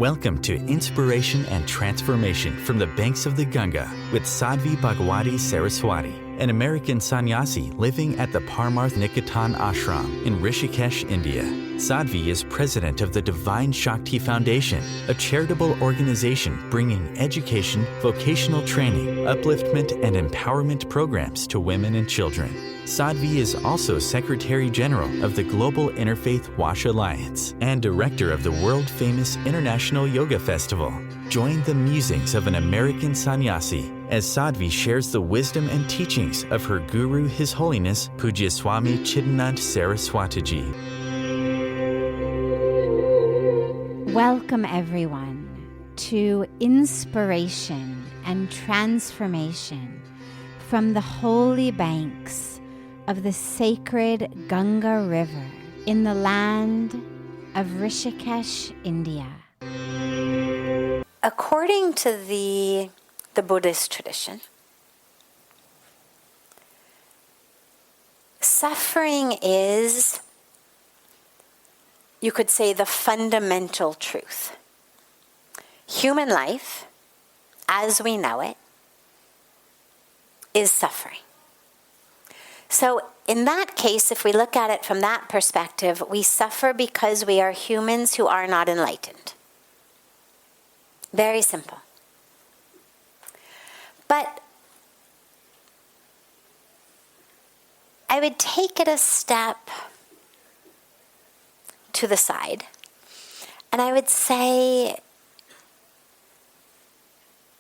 Welcome to Inspiration and Transformation from the Banks of the Ganga with Sadhvi Bhagawati Saraswati, an American sannyasi living at the Parmarth Niketan Ashram in Rishikesh, India. Sadhvi is president of the Divine Shakti Foundation, a charitable organization bringing education, vocational training, upliftment, and empowerment programs to women and children. Sadhvi is also Secretary General of the Global Interfaith Wash Alliance and Director of the world-famous International Yoga Festival. Join the musings of an American sannyasi as Sadhvi shares the wisdom and teachings of her guru, His Holiness Pujya Swami Chidanand Saraswatiji. Welcome, everyone, to Inspiration and Transformation from the holy banks of the sacred Ganga River in the land of Rishikesh, India. According to the Buddhist tradition, suffering is, you could say, the fundamental truth. Human life, as we know it, is suffering. So in that case, if we look at it from that perspective, we suffer because we are humans who are not enlightened. Very simple. But I would take it a step to the side, and I would say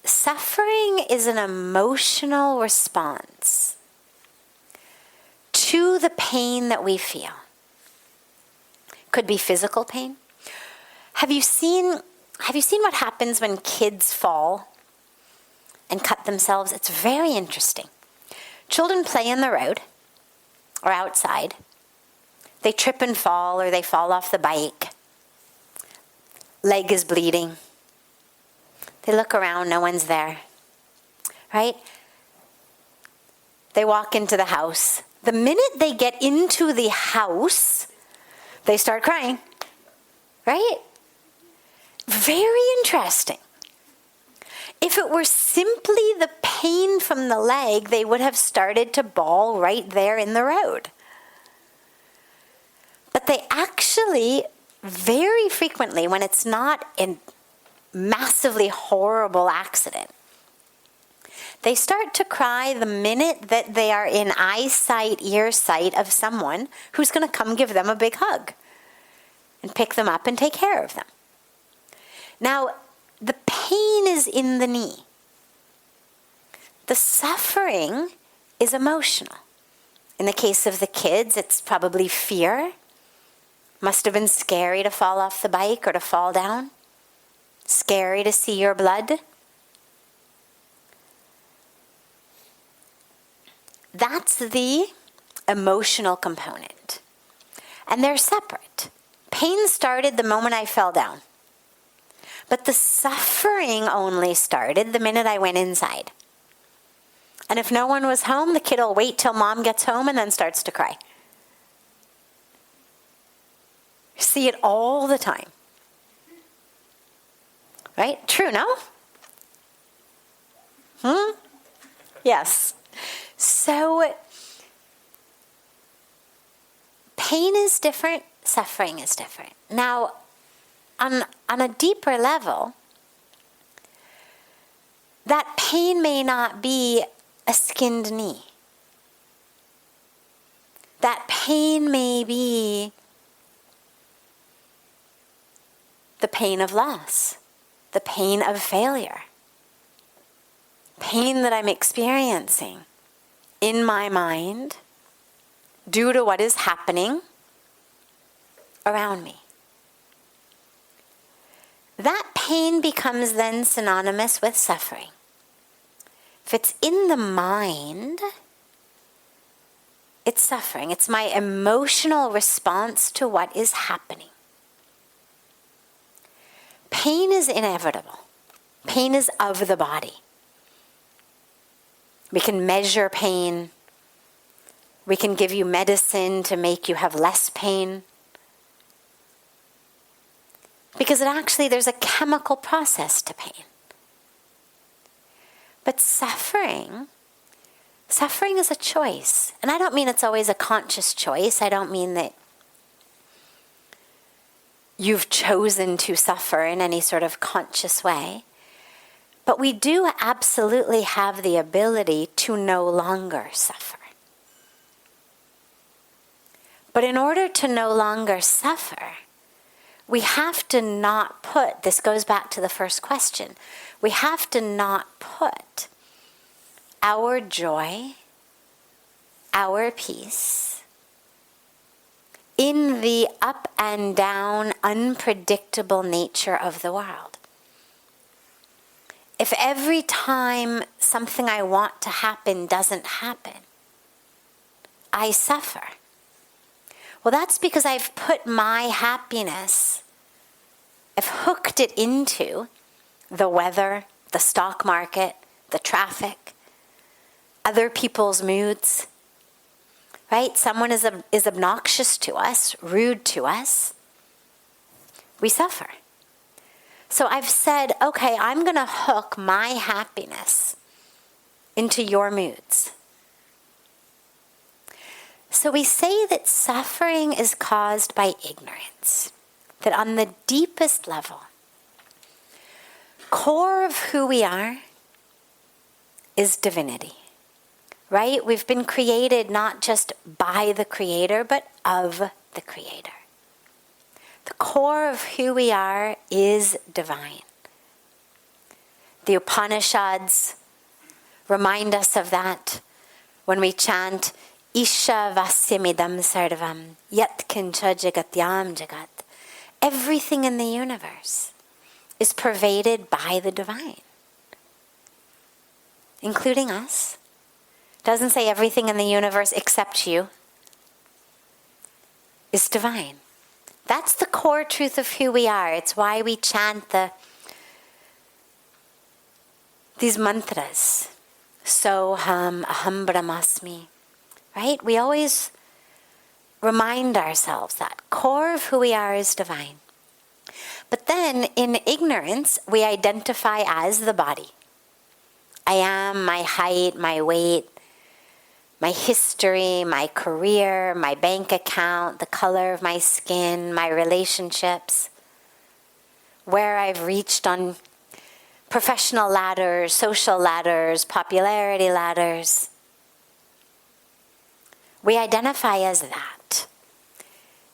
suffering is an emotional response to the pain that we feel. Could be physical pain. Have you seen what happens when kids fall and cut themselves? It's very interesting. Children play in the road or outside. They trip and fall, or they fall off the bike. Leg is bleeding. They look around, no one's there. Right? They walk into the house. The minute they get into the house, they start crying. Right? Very interesting. If it were simply the pain from the leg, they would have started to bawl right there in the road. But they actually, very frequently, when it's not a massively horrible accident, they start to cry the minute that they are in eyesight, ear sight of someone who's going to come give them a big hug and pick them up and take care of them. Now, the pain is in the knee. The suffering is emotional. In the case of the kids, it's probably fear. Must have been scary to fall off the bike or to fall down. Scary to see your blood. That's the emotional component. And they're separate. Pain started the moment I fell down. But the suffering only started the minute I went inside. And if no one was home, the kid will wait till mom gets home and then starts to cry. You see it all the time. Right? True, no? Yes. So, pain is different, suffering is different. Now, on a deeper level, that pain may not be a skinned knee. That pain may be the pain of loss, the pain of failure, pain that I'm experiencing in my mind due to what is happening around me. That pain becomes then synonymous with suffering. If it's in the mind, it's suffering. It's my emotional response to what is happening. Pain is inevitable. Pain is of the body. We can measure pain. We can give you medicine to make you have less pain. because there's a chemical process to pain. But suffering is a choice. And I don't mean it's always a conscious choice. I don't mean that you've chosen to suffer in any sort of conscious way. But we do absolutely have the ability to no longer suffer. But in order to no longer suffer, we have to not put, this goes back to the first question, we have to not put our joy, our peace, in the up and down, unpredictable nature of the world. If every time something I want to happen doesn't happen, I suffer. Well, that's because I've put my happiness, I've hooked it into the weather, the stock market, the traffic, other people's moods, right? Someone is obnoxious to us, rude to us. We suffer. So I've said, okay, I'm going to hook my happiness into your moods. So we say that suffering is caused by ignorance, that on the deepest level, core of who we are is divinity, right? We've been created not just by the Creator, but of the Creator. The core of who we are is divine. The Upanishads remind us of that when we chant Isha Vasyamidam Sarvam Yat Kincha Jagatyam Jagat. Everything in the universe is pervaded by the divine, including us. It doesn't say everything in the universe except you is divine. That's the core truth of who we are. It's why we chant these mantras. Soham, aham brahmasmi. Right? We always remind ourselves that core of who we are is divine. But then in ignorance, we identify as the body. I am my height, my weight, my history, my career, my bank account, the color of my skin, my relationships, where I've reached on professional ladders, social ladders, popularity ladders. We identify as that.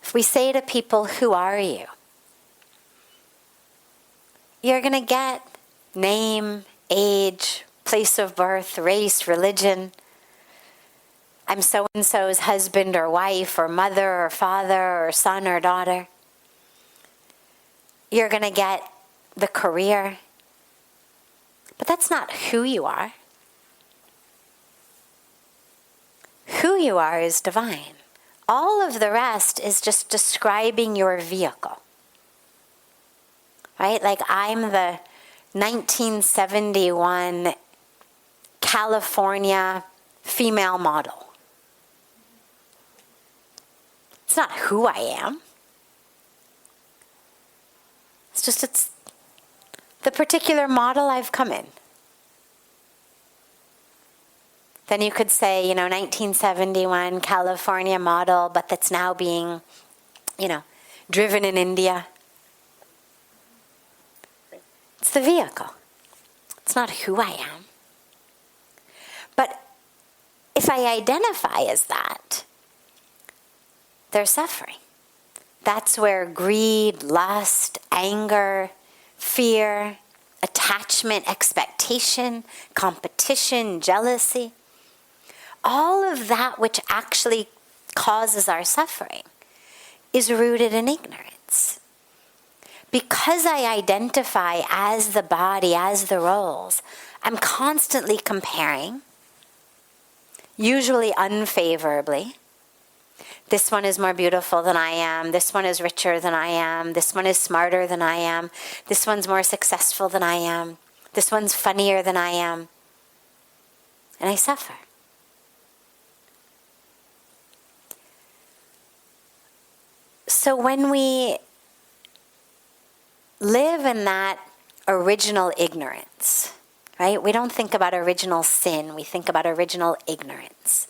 If we say to people, who are you? You're going to get name, age, place of birth, race, religion. I'm so-and-so's husband or wife or mother or father or son or daughter. You're going to get the career. But that's not who you are. Who you are is divine. All of the rest is just describing your vehicle. Right? Like I'm the 1971 California female model. It's not who I am. It's the particular model I've come in. Then you could say, 1971 California model, but that's now being, driven in India. It's the vehicle. It's not who I am. But if I identify as that, there's suffering. That's where greed, lust, anger, fear, attachment, expectation, competition, jealousy, all of that which actually causes our suffering is rooted in ignorance. Because I identify as the body, as the roles, I'm constantly comparing, usually unfavorably. This one is more beautiful than I am. This one is richer than I am. This one is smarter than I am. This one's more successful than I am. This one's funnier than I am. And I suffer. So when we live in that original ignorance, right? We don't think about original sin. We think about original ignorance.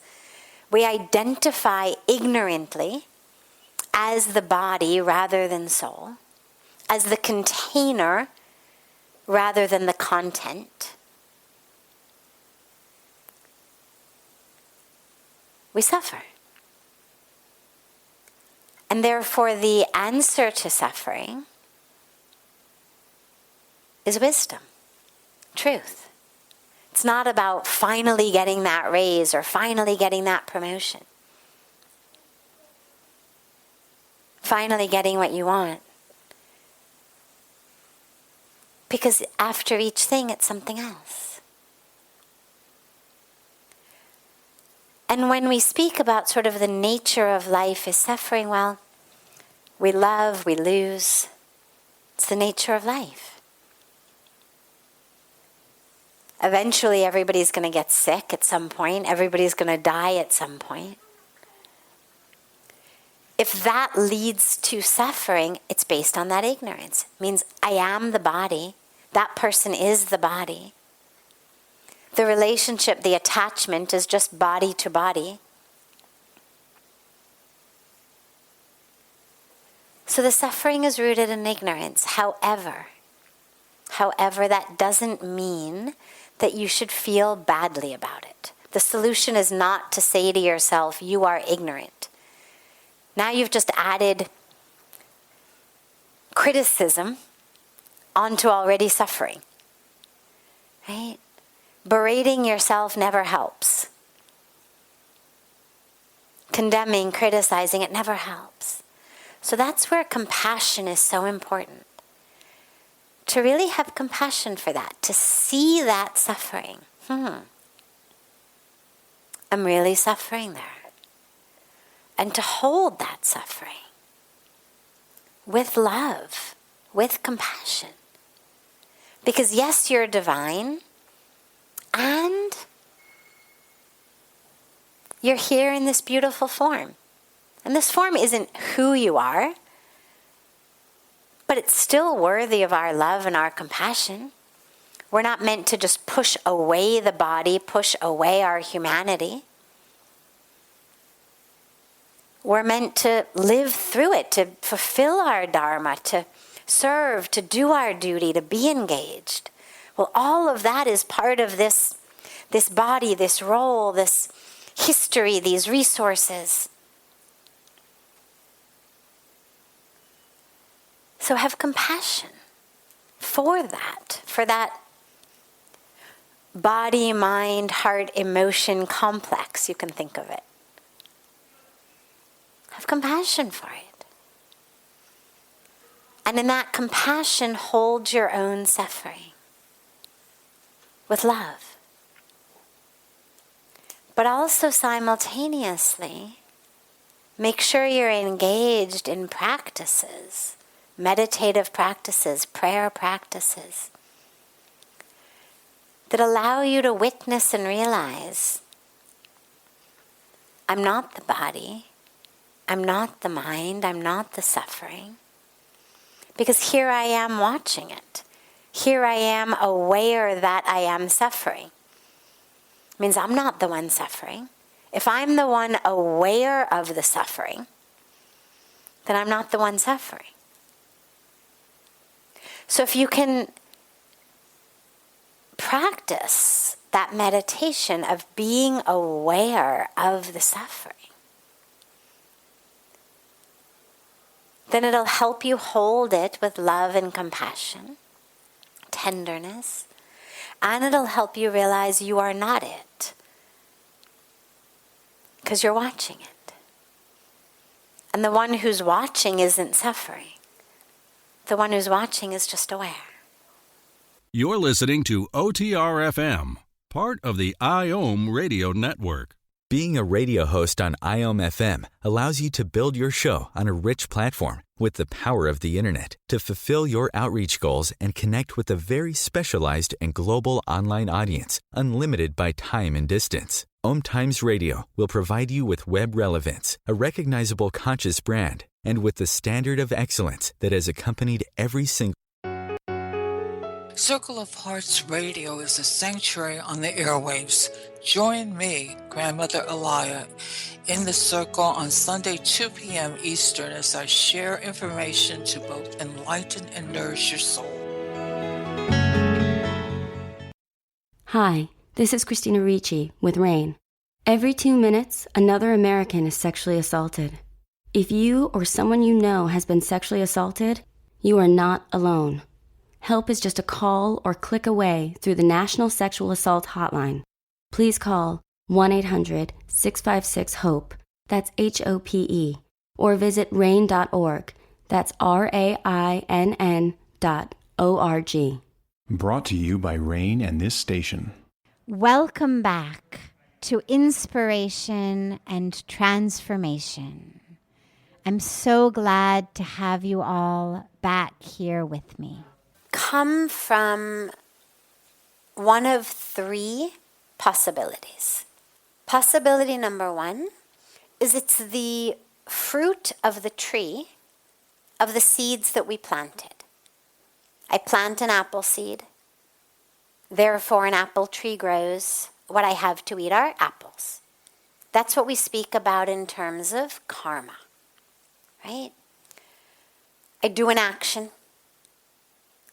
We identify ignorantly as the body rather than soul, as the container rather than the content. We suffer. And therefore, the answer to suffering is wisdom, truth. It's not about finally getting that raise or finally getting that promotion. Finally getting what you want. Because after each thing, it's something else. And when we speak about sort of the nature of life is suffering, well, we love, we lose. It's the nature of life. Eventually, everybody's going to get sick at some point. Everybody's going to die at some point. If that leads to suffering, it's based on that ignorance. It means I am the body. That person is the body. The relationship, the attachment is just body to body. So the suffering is rooted in ignorance. However, that doesn't mean that you should feel badly about it. The solution is not to say to yourself, you are ignorant. Now you've just added criticism onto already suffering, right? Berating yourself never helps. Condemning, criticizing, it never helps. So that's where compassion is so important. To really have compassion for that, to see that suffering. I'm really suffering there. And to hold that suffering with love, with compassion. Because yes, you're divine, and you're here in this beautiful form. And this form isn't who you are, but it's still worthy of our love and our compassion. We're not meant to just push away the body, push away our humanity. We're meant to live through it, to fulfill our dharma, to serve, to do our duty, to be engaged. Well, all of that is part of this body, this role, this history, these resources. So have compassion for that body, mind, heart, emotion complex, you can think of it. Have compassion for it. And in that compassion, hold your own suffering with love. But also simultaneously, make sure you're engaged in practices, meditative practices, prayer practices, that allow you to witness and realize, I'm not the body, I'm not the mind, I'm not the suffering. Because here I am watching it. Here I am aware that I am suffering. It means I'm not the one suffering. If I'm the one aware of the suffering, then I'm not the one suffering. So if you can practice that meditation of being aware of the suffering, then it'll help you hold it with love and compassion, tenderness, and it'll help you realize you are not it, because you're watching it. And the one who's watching isn't suffering. The one who's watching is just aware. You're listening to OTR-FM, part of the IOM radio network. Being a radio host on IOM FM allows you to build your show on a rich platform with the power of the internet to fulfill your outreach goals and connect with a very specialized and global online audience, unlimited by time and distance. OMTimes Radio will provide you with web relevance, a recognizable conscious brand, and with the standard of excellence that has accompanied every single Circle of Hearts Radio is a sanctuary on the airwaves. Join me, Grandmother Alaya, in the circle on Sunday 2 p.m. Eastern as I share information to both enlighten and nourish your soul. Hi, this is Christina Ricci with RAIN. Every 2 minutes, another American is sexually assaulted. If you or someone you know has been sexually assaulted, you are not alone. Help is just a call or click away through the National Sexual Assault Hotline. Please call 1-800-656-HOPE, that's HOPE, or visit rain.org, that's RAINN.org. Brought to you by RAIN and this station. Welcome back to Inspiration and Transformation. I'm so glad to have you all back here with me. Come from one of three possibilities. Possibility number one is it's the fruit of the tree of the seeds that we planted. I plant an apple seed, therefore an apple tree grows. What I have to eat are apples. That's what we speak about in terms of karma, right? I do an action.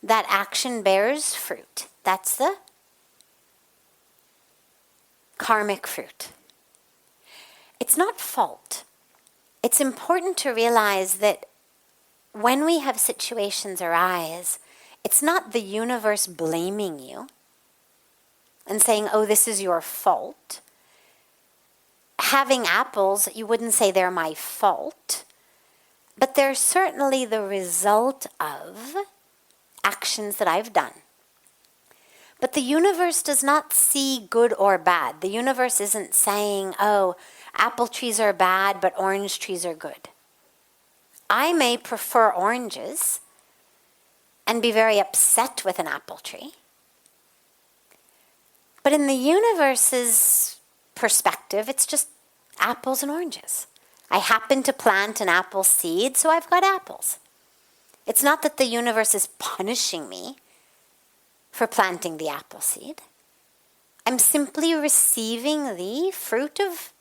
That action bears fruit. That's the karmic fruit. It's not fault. It's important to realize that when we have situations arise, it's not the universe blaming you and saying, oh, this is your fault. Having apples, you wouldn't say they're my fault, but they're certainly the result of actions that I've done. But the universe does not see good or bad. The universe isn't saying, oh, apple trees are bad, but orange trees are good. I may prefer oranges and be very upset with an apple tree. But in the universe's perspective, it's just apples and oranges. I happen to plant an apple seed, so I've got apples. It's not that the universe is punishing me for planting the apple seed. I'm simply receiving the fruit of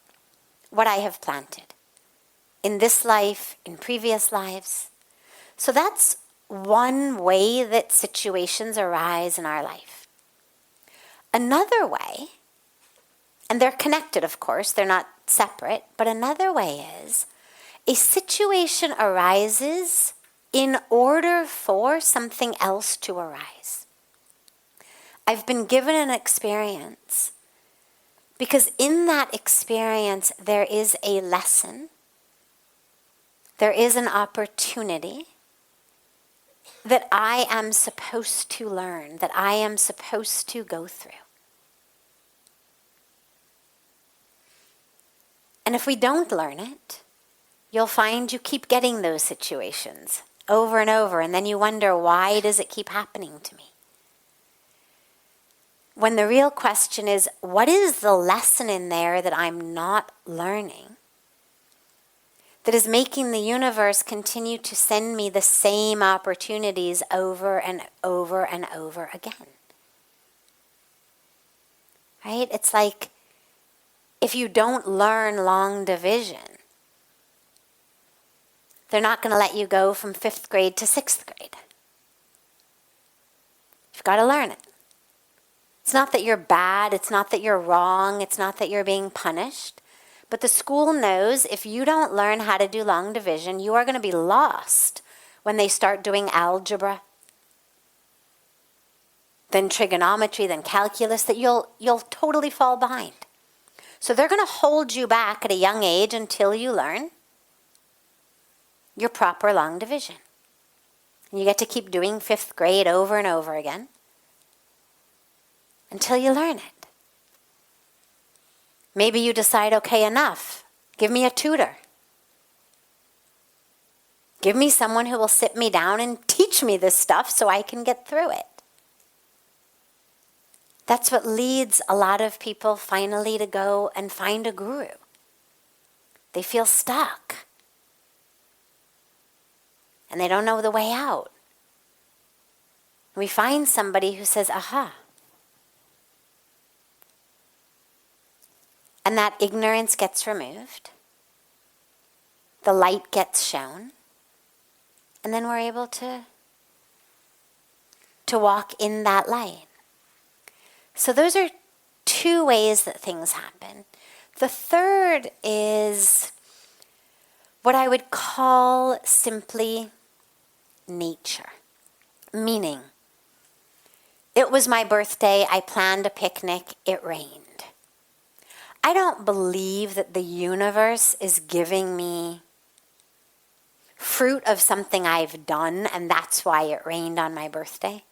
what I have planted in this life, in previous lives. So that's one way that situations arise in our life. Another way, and they're connected, of course, they're not separate, but another way is a situation arises in order for something else to arise. I've been given an experience because in that experience there is a lesson, there is an opportunity that I am supposed to learn, that I am supposed to go through. And if we don't learn it, you'll find you keep getting those situations over and over, and then you wonder, why does it keep happening to me? When the real question is, what is the lesson in there that I'm not learning that is making the universe continue to send me the same opportunities over and over and over again? Right? It's like if you don't learn long division, they're not going to let you go from 5th grade to 6th grade. You've got to learn it. It's not that you're bad, it's not that you're wrong, it's not that you're being punished. But the school knows if you don't learn how to do long division, you are going to be lost when they start doing algebra, then trigonometry, then calculus, that you'll totally fall behind. So they're going to hold you back at a young age until you learn your proper long division. And you get to keep doing 5th grade over and over again until you learn it. Maybe you decide, okay, enough. Give me a tutor. Give me someone who will sit me down and teach me this stuff so I can get through it. That's what leads a lot of people finally to go and find a guru. They feel stuck. And they don't know the way out. We find somebody who says, aha. And that ignorance gets removed. The light gets shown. And then we're able to walk in that light. So those are two ways that things happen. The third is what I would call simply nature. Meaning, it was my birthday, I planned a picnic, it rained. I don't believe that the universe is giving me fruit of something I've done and that's why it rained on my birthday.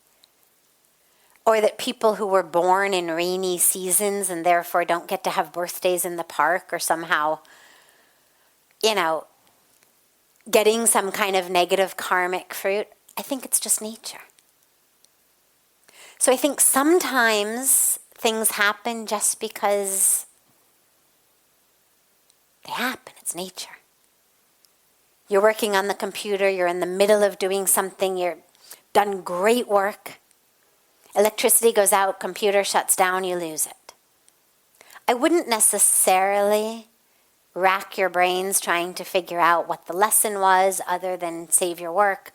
Or that people who were born in rainy seasons and therefore don't get to have birthdays in the park or somehow, getting some kind of negative karmic fruit. I think it's just nature. So I think sometimes things happen just because they happen. It's nature. You're working on the computer, you're in the middle of doing something, you've done great work. Electricity goes out, computer shuts down, you lose it. I wouldn't necessarily rack your brains trying to figure out what the lesson was other than save your work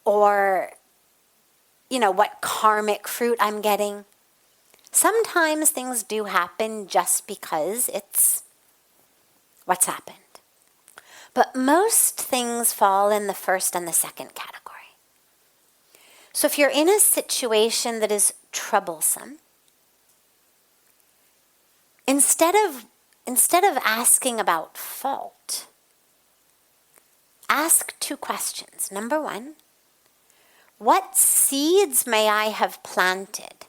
or, what karmic fruit I'm getting. Sometimes things do happen just because it's what's happened. But most things fall in the first and the second category. So if you're in a situation that is troublesome, instead of asking about fault, ask two questions. Number one, what seeds may I have planted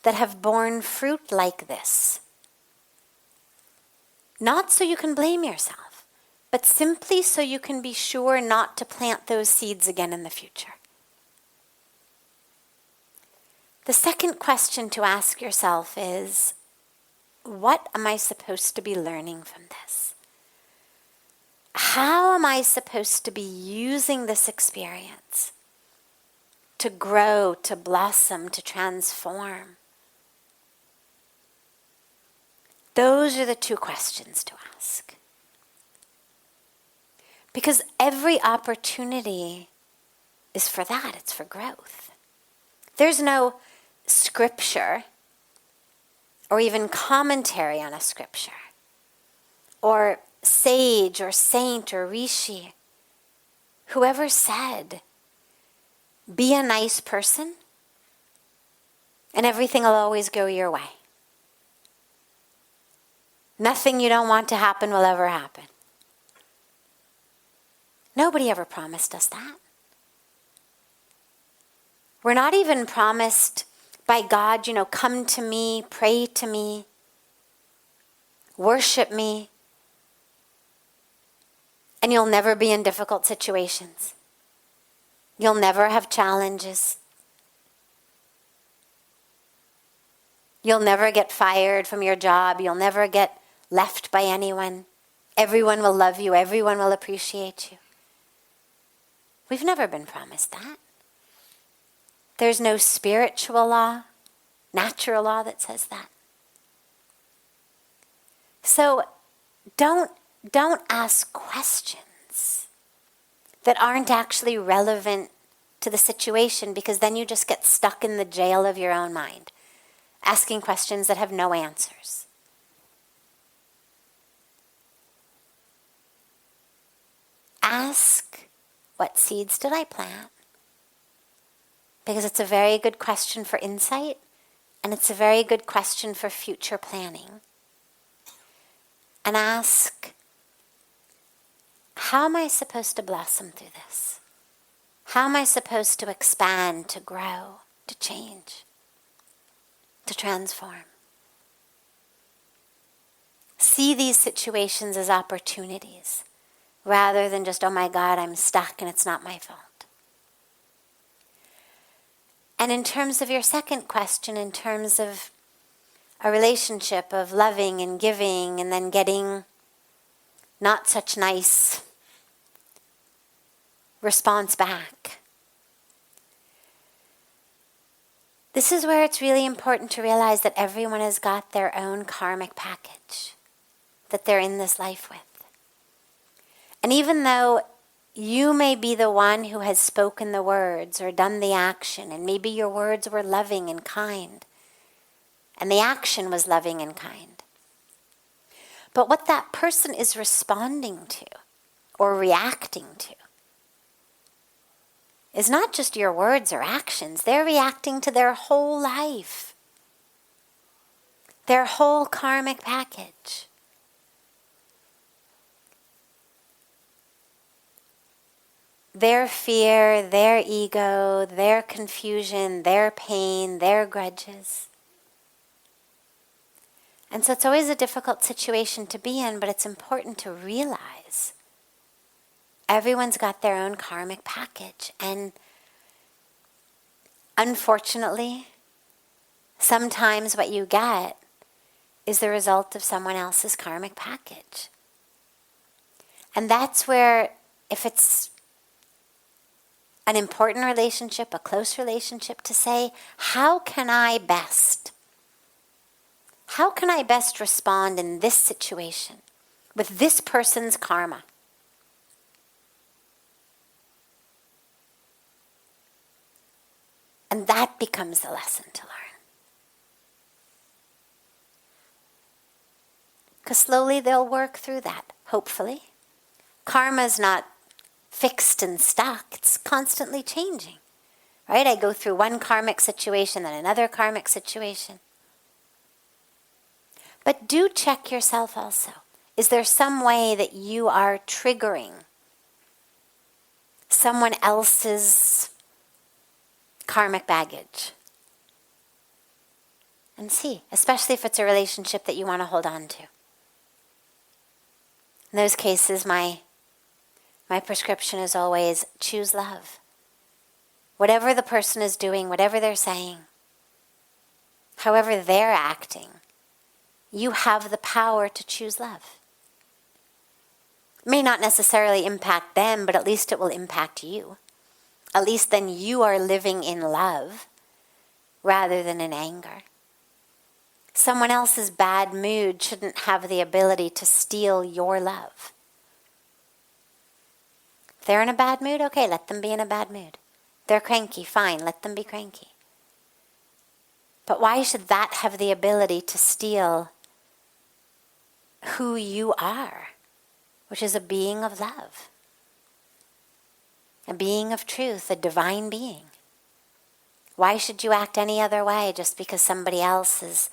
that have borne fruit like this? Not so you can blame yourself, but simply so you can be sure not to plant those seeds again in the future. The second question to ask yourself is, what am I supposed to be learning from this? How am I supposed to be using this experience to grow, to blossom, to transform? Those are the two questions to ask. Because every opportunity is for that, it's for growth. There's no scripture or even commentary on a scripture or sage or saint or rishi, whoever said, be a nice person and everything will always go your way. Nothing you don't want to happen will ever happen. Nobody ever promised us that. We're not even promised by God, come to me, pray to me, worship me, and you'll never be in difficult situations. You'll never have challenges. You'll never get fired from your job. You'll never get left by anyone. Everyone will love you. Everyone will appreciate you. We've never been promised that. There's no spiritual law, natural law that says that. So don't ask questions that aren't actually relevant to the situation, because then you just get stuck in the jail of your own mind, asking questions that have no answers. Ask, what seeds did I plant? Because it's a very good question for insight, and it's a very good question for future planning. And ask, how am I supposed to blossom through this? How am I supposed to expand, to grow, to change, to transform? See these situations as opportunities, rather than just, oh my God, I'm stuck and it's not my fault. And in terms of your second question, in terms of a relationship of loving and giving and then getting not such nice response back, This is where it's really important to realize that everyone has got their own karmic package that they're in this life with. And even though you may be the one who has spoken the words or done the action, and maybe your words were loving and kind, and the action was loving and kind, but what that person is responding to or reacting to is not just your words or actions. They're reacting to their whole life, their whole karmic package. Their fear, their ego, their confusion, their pain, their grudges. And so it's always a difficult situation to be in, but it's important to realize everyone's got their own karmic package. And unfortunately, sometimes what you get is the result of someone else's karmic package. And that's where, if it's an important relationship, a close relationship, to say, how can I best respond in this situation with this person's karma? And that becomes the lesson to learn. Because slowly they'll work through that, hopefully. Karma's not fixed and stuck. It's constantly changing, right? I go through one karmic situation, then another karmic situation. But do check yourself also. Is there some way that you are triggering someone else's karmic baggage? And see, especially if it's a relationship that you want to hold on to. In those cases, my prescription is always choose love. Whatever the person is doing, whatever they're saying, however they're acting, you have the power to choose love. It may not necessarily impact them, but at least it will impact you. At least then you are living in love rather than in anger. Someone else's bad mood shouldn't have the ability to steal your love. If they're in a bad mood, okay, let them be in a bad mood. They're cranky, fine, let them be cranky. But why should that have the ability to steal who you are, which is a being of love, a being of truth, a divine being? Why should you act any other way just because somebody else is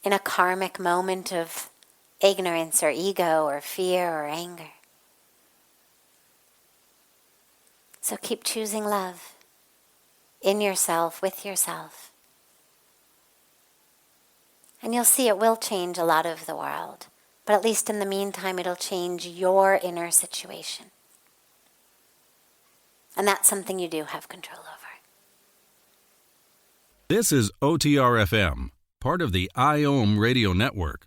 in a karmic moment of ignorance or ego or fear or anger? So keep choosing love in yourself, with yourself. And you'll see it will change a lot of the world. But at least in the meantime, it'll change your inner situation. And that's something you do have control over. This is OTR-FM, part of the IOM radio network.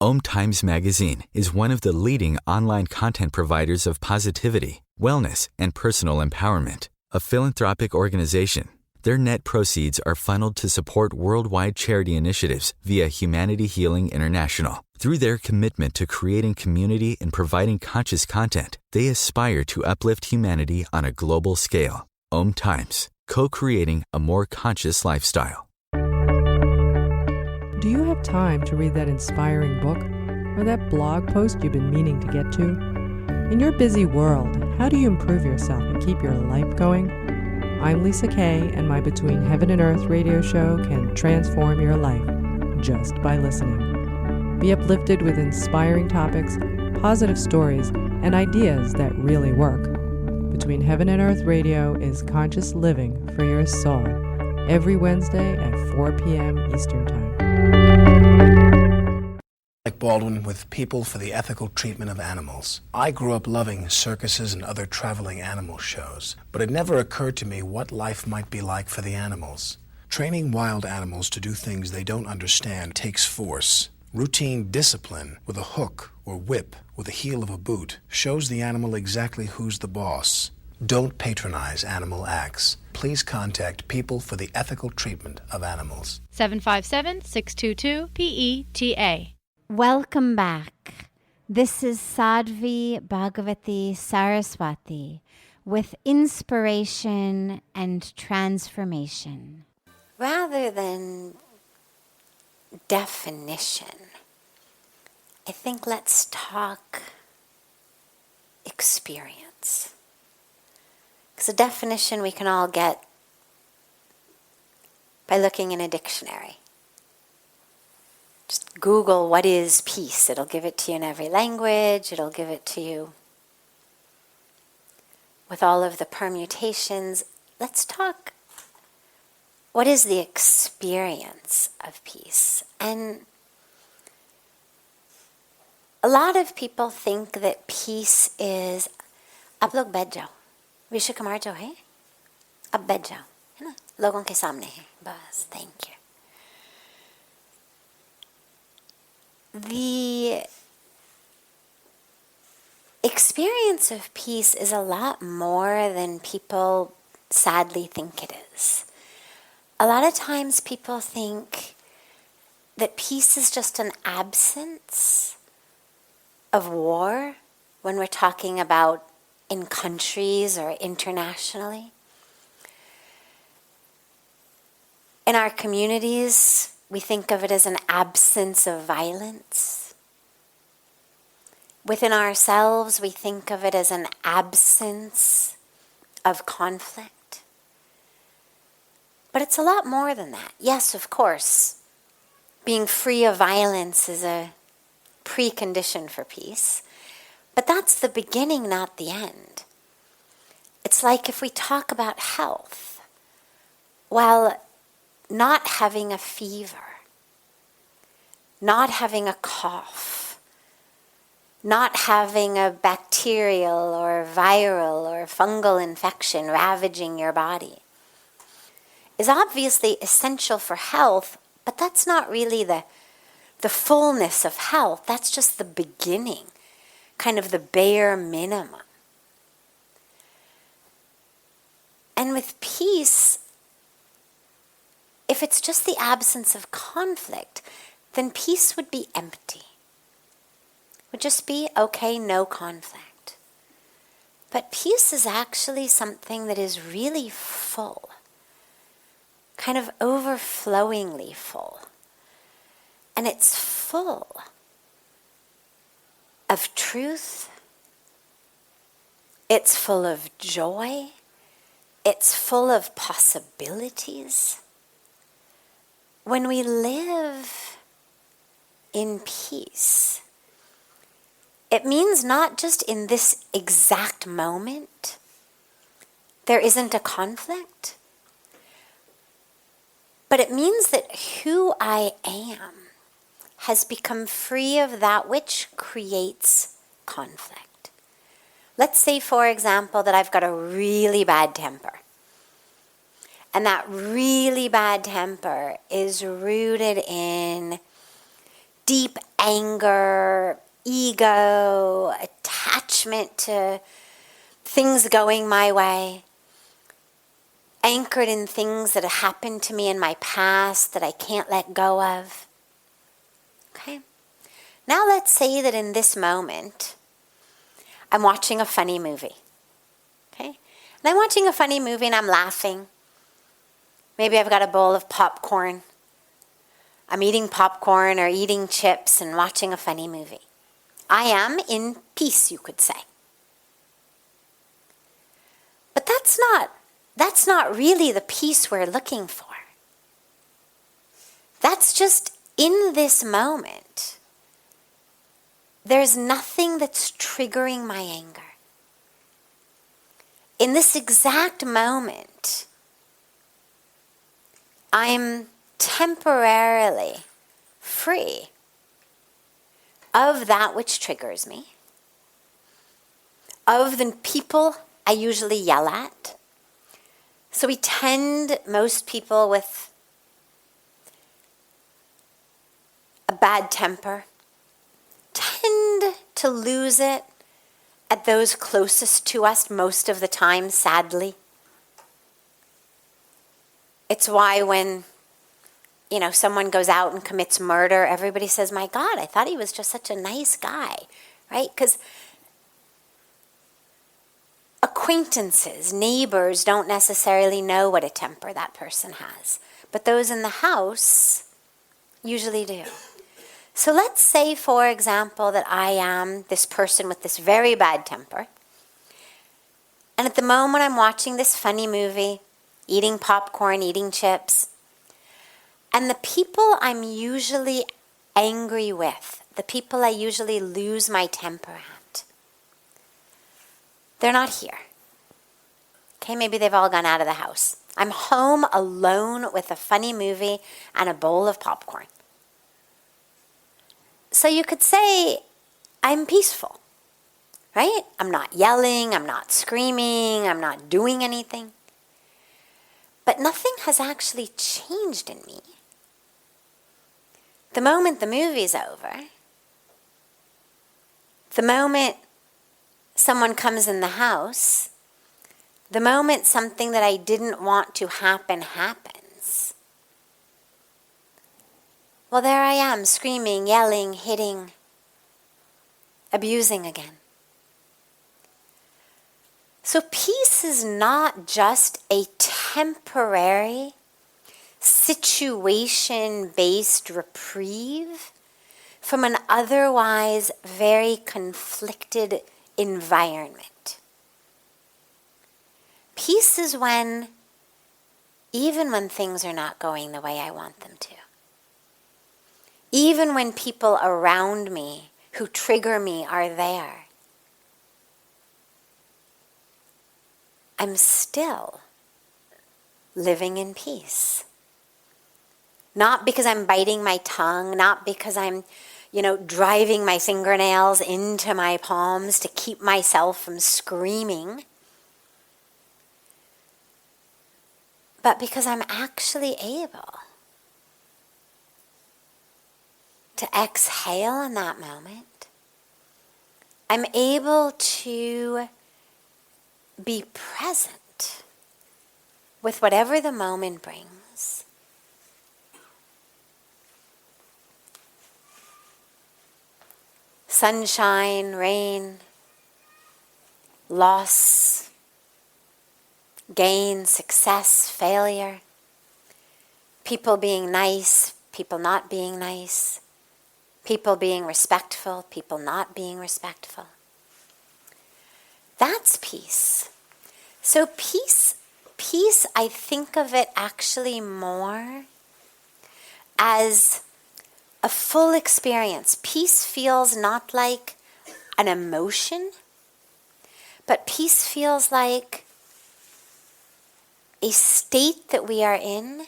OMTimes Magazine is one of the leading online content providers of positivity, wellness, and personal empowerment. A philanthropic organization, their net proceeds are funneled to support worldwide charity initiatives via Humanity Healing International. Through their commitment to creating community and providing conscious content, they aspire to uplift humanity on a global scale. OMTimes, co-creating a more conscious lifestyle. Do you have time to read that inspiring book or that blog post you've been meaning to get to? In your busy world, how do you improve yourself and keep your life going? I'm Lisa Kay, and my Between Heaven and Earth radio show can transform your life just by listening. Be uplifted with inspiring topics, positive stories, and ideas that really work. Between Heaven and Earth radio is conscious living for your soul, every Wednesday at 4 p.m. Eastern Time. Like Baldwin with People for the Ethical Treatment of Animals. I grew up loving circuses and other traveling animal shows, but it never occurred to me what life might be like for the animals. Training wild animals to do things they don't understand takes force. Routine discipline with a hook or whip with the heel of a boot shows the animal exactly who's the boss. Don't patronize animal acts. Please contact People for the Ethical Treatment of Animals. 757-622-PETA. Welcome back. This is Sadhvi Bhagawati Saraswati with Inspiration and Transformation. Rather than definition, I think let's talk experience. Because a definition we can all get by looking in a dictionary. Just Google what is peace. It'll give it to you in every language. It'll give it to you with all of the permutations. Let's talk, what is the experience of peace? And a lot of people think that peace is, आप लोग बैठ जाओ, विश्व कुमार जो है, अब बैठ जाओ, है ना, लोगों के सामने है, बस, thank you. The experience of peace is a lot more than people sadly think it is. A lot of times people think that peace is just an absence of war when we're talking about in countries or internationally. In our communities, we think of it as an absence of violence. Within ourselves, we think of it as an absence of conflict. But it's a lot more than that. Yes, of course, being free of violence is a precondition for peace. But that's the beginning, not the end. It's like if we talk about health, well, not having a fever, not having a cough, not having a bacterial or viral or fungal infection ravaging your body is obviously essential for health, but that's not really the fullness of health. That's just the beginning, kind of the bare minimum. And with peace, if it's just the absence of conflict, then peace would be empty. Would just be, okay, no conflict. But peace is actually something that is really full, kind of overflowingly full. And it's full of truth. It's full of joy. It's full of possibilities. When we live in peace, it means not just in this exact moment there isn't a conflict, but it means that who I am has become free of that which creates conflict. Let's say, for example, that I've got a really bad temper. And that really bad temper is rooted in deep anger, ego, attachment to things going my way, anchored in things that have happened to me in my past that I can't let go of. Okay? Now let's say that in this moment, I'm watching a funny movie. Okay? And I'm watching a funny movie and I'm laughing. Maybe I've got a bowl of popcorn. I'm eating popcorn or eating chips and watching a funny movie. I am in peace, you could say. But that's not really the peace we're looking for. That's just in this moment. There's nothing that's triggering my anger. In this exact moment, I'm temporarily free of that which triggers me, of the people I usually yell at. So most people with a bad temper, tend to lose it at those closest to us most of the time, sadly. It's why when, someone goes out and commits murder, everybody says, my God, I thought he was just such a nice guy, right? Because acquaintances, neighbors don't necessarily know what a temper that person has. But those in the house usually do. So let's say, for example, that I am this person with this very bad temper. And at the moment I'm watching this funny movie, eating popcorn, eating chips, and the people I'm usually angry with, the people I usually lose my temper at, they're not here. Okay, maybe they've all gone out of the house. I'm home alone with a funny movie and a bowl of popcorn. So you could say I'm peaceful, right? I'm not yelling, I'm not screaming, I'm not doing anything. But nothing has actually changed in me. The moment the movie's over, the moment someone comes in the house, the moment something that I didn't want to happen happens, well, there I am, screaming, yelling, hitting, abusing again. So peace is not just a temporary, situation-based reprieve from an otherwise very conflicted environment. Peace is when, even when things are not going the way I want them to, even when people around me who trigger me are there, I'm still living in peace. Not because I'm biting my tongue, not because I'm, driving my fingernails into my palms to keep myself from screaming, but because I'm actually able to exhale in that moment. I'm able to be present with whatever the moment brings. Sunshine, rain, loss, gain, success, failure, people being nice, people not being nice, people being respectful, people not being respectful. That's peace. So peace, I think of it actually more as a full experience. Peace feels not like an emotion, but peace feels like a state that we are in,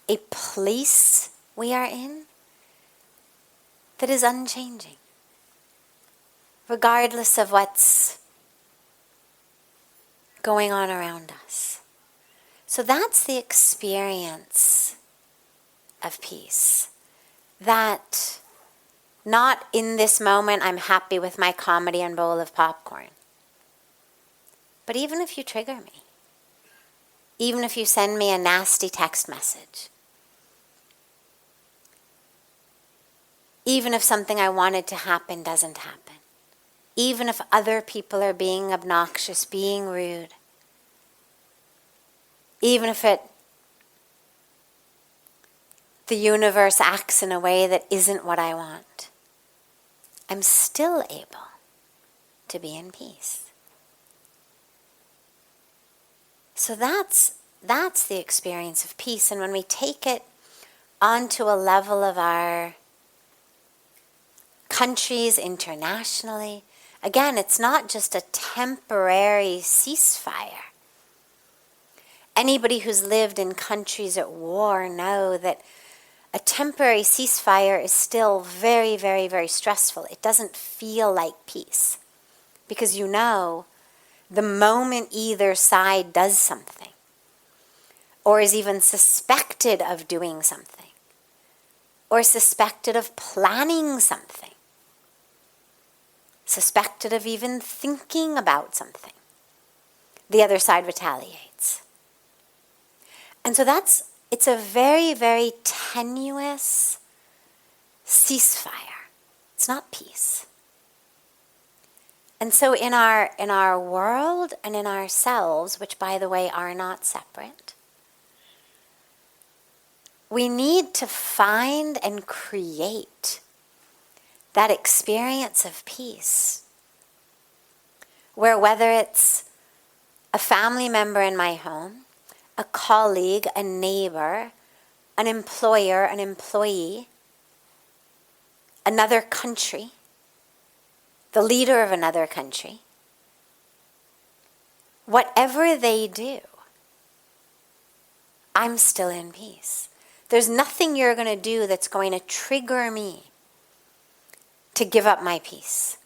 a place we are in that is unchanging, regardless of what's going on around us. So that's the experience of peace. That not in this moment I'm happy with my comedy and bowl of popcorn. But even if you trigger me, even if you send me a nasty text message, even if something I wanted to happen doesn't happen, even if other people are being obnoxious, being rude, even if the universe acts in a way that isn't what I want, I'm still able to be in peace. So that's the experience of peace. And when we take it onto a level of our countries internationally, again, it's not just a temporary ceasefire. Anybody who's lived in countries at war know that a temporary ceasefire is still very, very, very stressful. It doesn't feel like peace. Because the moment either side does something, or is even suspected of doing something, or suspected of planning something, suspected of even thinking about something, the other side retaliates. And so it's a very, very tenuous ceasefire. It's not peace. And so in our world and in ourselves, which by the way are not separate, we need to find and create that experience of peace, where whether it's a family member in my home, a colleague, a neighbor, an employer, an employee, another country, the leader of another country, whatever they do, I'm still in peace. There's nothing you're going to do that's going to trigger me to give up my peace.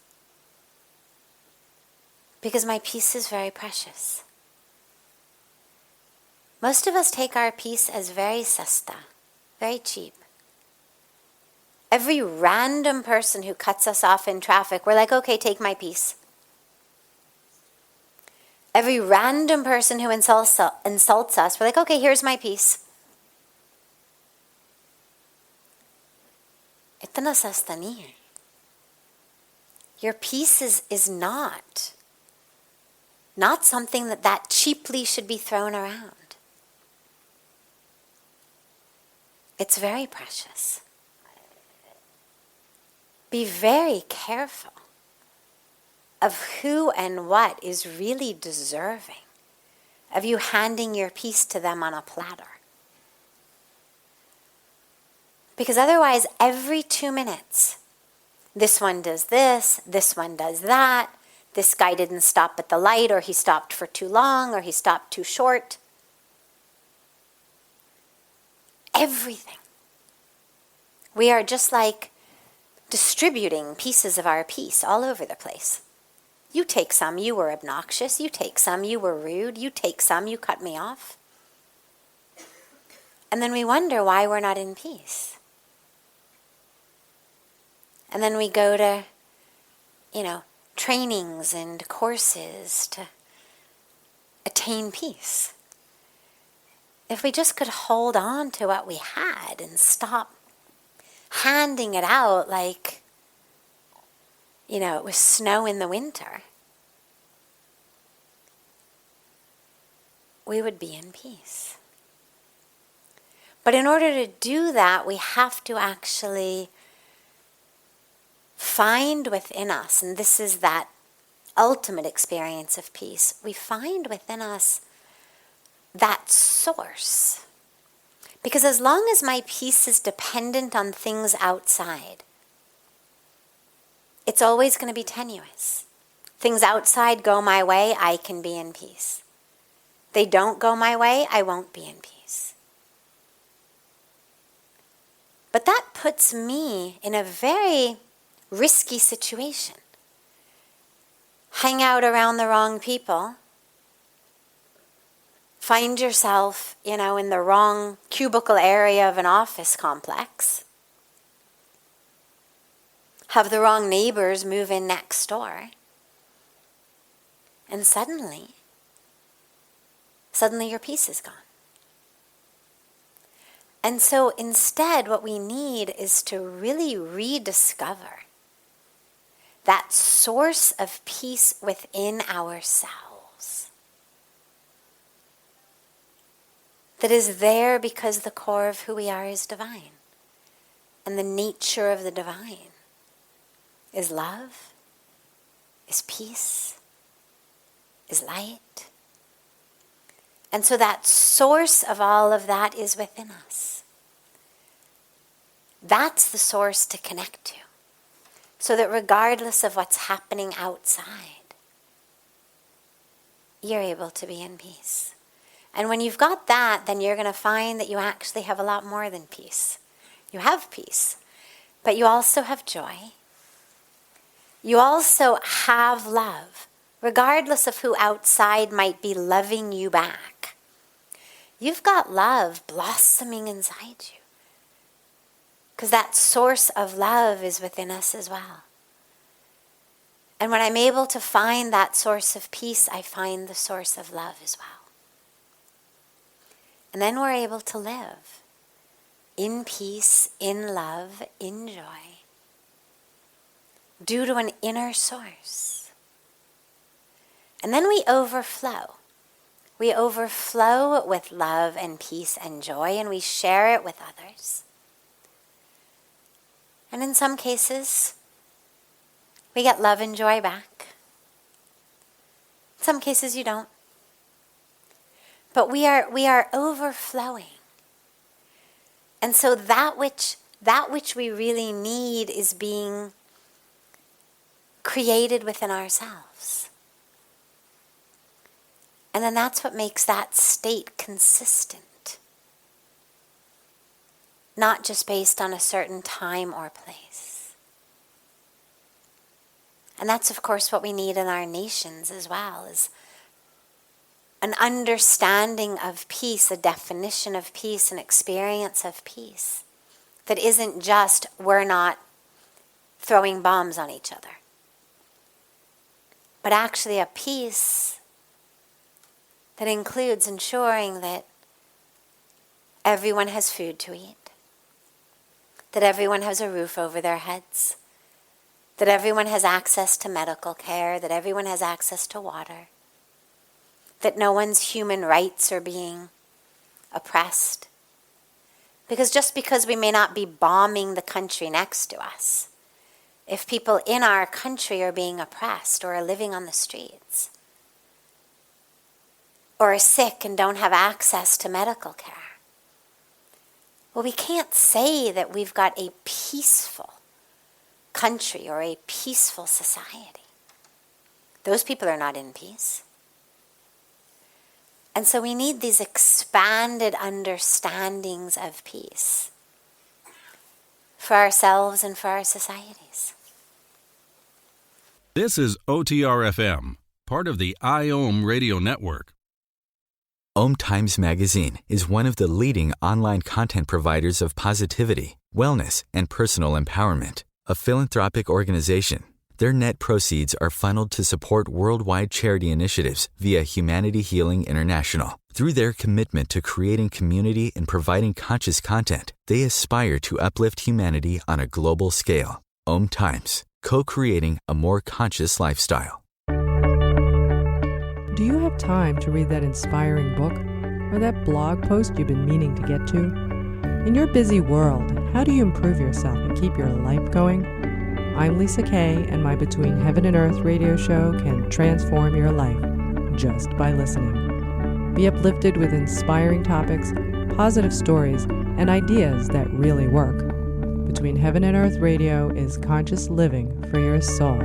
Because my peace is very precious. Most of us take our peace as very sasta, very cheap. Every random person who cuts us off in traffic, we're like, okay, take my peace. Every random person who insults us, we're like, okay, here's my peace. Itna sasta nahi hai. Your peace is not something that cheaply should be thrown around. It's very precious. Be very careful of who and what is really deserving of you handing your peace to them on a platter. Because otherwise, every 2 minutes, this one does this one does that, this guy didn't stop at the light, or he stopped for too long, or he stopped too short. Everything. We are just like distributing pieces of our peace all over the place. You take some, you were obnoxious. You take some, you were rude. You take some, you cut me off. And then we wonder why we're not in peace. And then we go to, trainings and courses to attain peace. If we just could hold on to what we had and stop handing it out like, it was snow in the winter, we would be in peace. But in order to do that, we have to actually find within us, and this is that ultimate experience of peace, we find within us that source. Because as long as my peace is dependent on things outside, it's always going to be tenuous. Things outside go my way, I can be in peace. They don't go my way, I won't be in peace. But that puts me in a very risky situation. Hang out around the wrong people. Find yourself, in the wrong cubicle area of an office complex. Have the wrong neighbors move in next door. And suddenly your peace is gone. And so instead, what we need is to really rediscover that source of peace within ourselves. That is there because the core of who we are is divine. And the nature of the divine is love, is peace, is light. And so that source of all of that is within us. That's the source to connect to. So that regardless of what's happening outside, you're able to be in peace. And when you've got that, then you're going to find that you actually have a lot more than peace. You have peace, but you also have joy. You also have love, regardless of who outside might be loving you back. You've got love blossoming inside you. Because that source of love is within us as well. And when I'm able to find that source of peace, I find the source of love as well. And then we're able to live in peace, in love, in joy, due to an inner source. And then we overflow. We overflow with love and peace and joy, and we share it with others. And in some cases, we get love and joy back. In some cases you don't. But we are overflowing. And so that which we really need is being created within ourselves. And then that's what makes that state consistent. Not just based on a certain time or place. And that's, of course, what we need in our nations as well, is an understanding of peace, a definition of peace, an experience of peace that isn't just we're not throwing bombs on each other, but actually a peace that includes ensuring that everyone has food to eat, that everyone has a roof over their heads, that everyone has access to medical care, that everyone has access to water, that no one's human rights are being oppressed. Because just because we may not be bombing the country next to us, if people in our country are being oppressed or are living on the streets, or are sick and don't have access to medical care, well, we can't say that we've got a peaceful country or a peaceful society. Those people are not in peace. And so we need these expanded understandings of peace for ourselves and for our societies. This is OTR-FM, part of the IOM radio network. OMTimes Magazine is one of the leading online content providers of positivity, wellness, and personal empowerment. A philanthropic organization, their net proceeds are funneled to support worldwide charity initiatives via Humanity Healing International. Through their commitment to creating community and providing conscious content, they aspire to uplift humanity on a global scale. OMTimes, co-creating a more conscious lifestyle. Do you have time to read that inspiring book or that blog post you've been meaning to get to? In your busy world, how do you improve yourself and keep your life going? I'm Lisa Kay, and my Between Heaven and Earth radio show can transform your life just by listening. Be uplifted with inspiring topics, positive stories, and ideas that really work. Between Heaven and Earth radio is conscious living for your soul,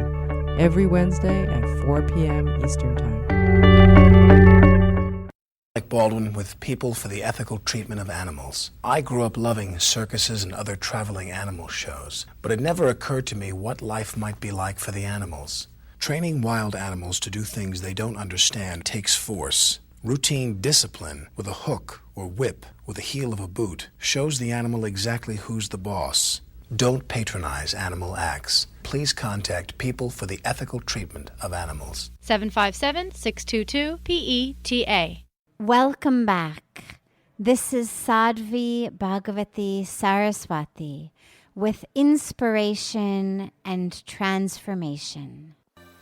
every Wednesday at 4 p.m. Eastern Time. Like Baldwin with People for the Ethical Treatment of Animals. I grew up loving circuses and other traveling animal shows, but it never occurred to me what life might be like for the animals. Training wild animals to do things they don't understand takes force. Routine discipline with a hook or whip with the heel of a boot shows the animal exactly who's the boss. Don't patronize animal acts. Please contact People for the Ethical Treatment of Animals. 757-622-PETA. Welcome back. This is Sadhvi Bhagawati Saraswati with inspiration and transformation.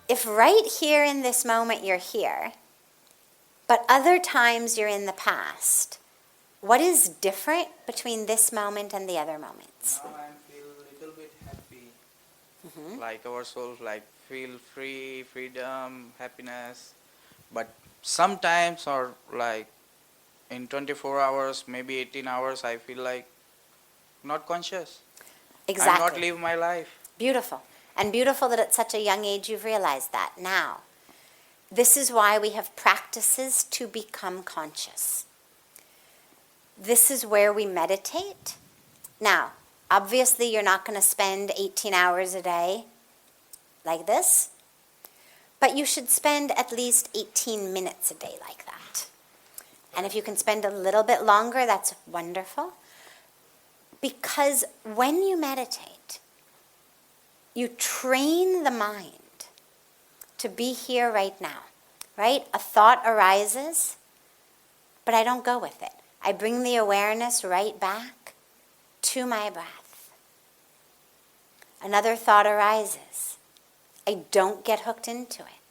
If right here in this moment you're here, but other times you're in the past, what is different between this moment and the other moments? Now I feel a little bit happy. Like our souls feel free, freedom, happiness. But sometimes, or in 24 hours, maybe 18 hours, I feel like not conscious. Exactly. I'm not living my life. Beautiful. And beautiful that at such a young age you've realized that now. This is why we have practices to become conscious. This is where we meditate. Now, obviously you're not going to spend 18 hours a day like this, but you should spend at least 18 minutes a day like that. And if you can spend a little bit longer, that's wonderful. Because when you meditate, you train the mind to be here right now, right? A thought arises, but I don't go with it. I bring the awareness right back to my breath. Another thought arises. I don't get hooked into it.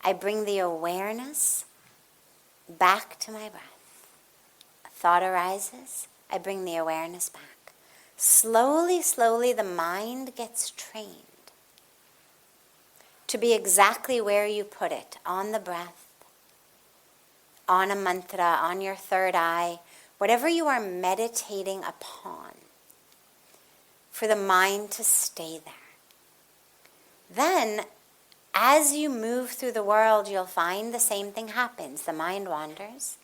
I bring the awareness back to my breath. A thought arises. I bring the awareness back. Slowly, slowly, the mind gets trained to be exactly where you put it, on the breath, on a mantra, on your third eye, whatever you are meditating upon, for the mind to stay there. Then, as you move through the world, you'll find the same thing happens. The mind wanders,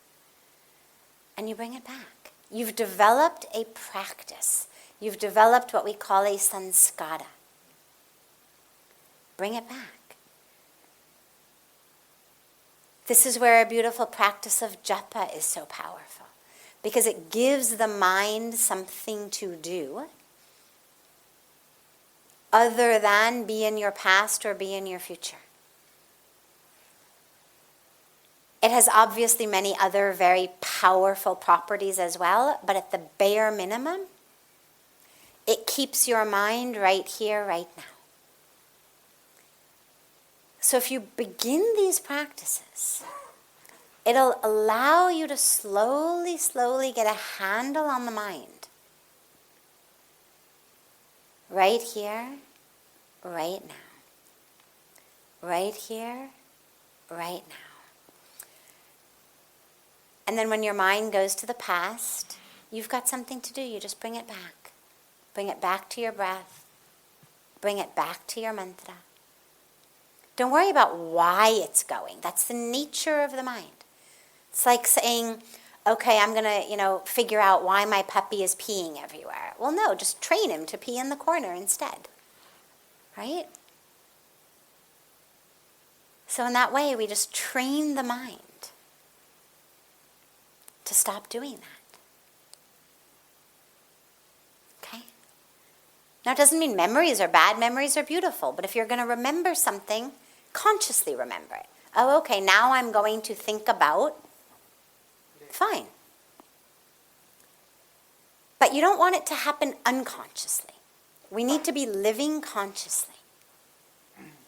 and you bring it back. You've developed a practice. You've developed what we call a sanskara. Bring it back. This is where a beautiful practice of japa is so powerful, because it gives the mind something to do other than be in your past or be in your future. It has obviously many other very powerful properties as well, but at the bare minimum, it keeps your mind right here, right now. So if you begin these practices, it'll allow you to slowly, slowly get a handle on the mind. Right here, right now. Right here, right now. And then when your mind goes to the past, you've got something to do. You just bring it back. Bring it back to your breath. Bring it back to your mantra. Don't worry about why it's going. That's the nature of the mind. It's like saying, okay, I'm going to, figure out why my puppy is peeing everywhere. Well, no, just train him to pee in the corner instead. Right? So in that way, we just train the mind to stop doing that. Okay? Now, it doesn't mean memories are bad. Memories are beautiful. But if you're going to remember something, consciously remember it. Oh, okay, now I'm going to think about, fine. But you don't want it to happen unconsciously. We need to be living consciously.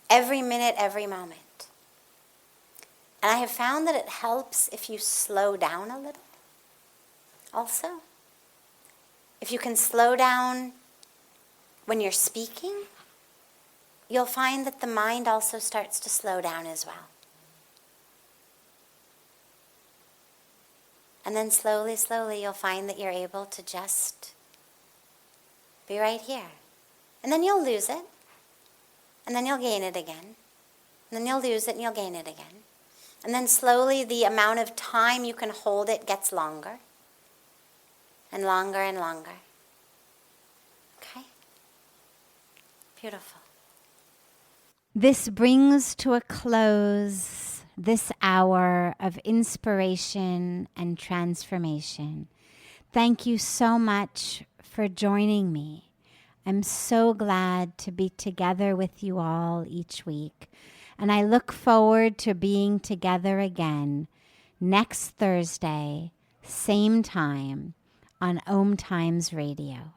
Every minute, every moment. And I have found that it helps if you slow down a little. Also, if you can slow down when you're speaking, you'll find that the mind also starts to slow down as well. And then slowly, slowly, you'll find that you're able to just be right here. And then you'll lose it. And then you'll gain it again. And then you'll lose it and you'll gain it again. And then slowly the amount of time you can hold it gets longer. And longer and longer. Okay? Beautiful. This brings to a close this hour of inspiration and transformation. Thank you so much for joining me. I'm so glad to be together with you all each week. And I look forward to being together again next Thursday, same time, on OMTimes Radio.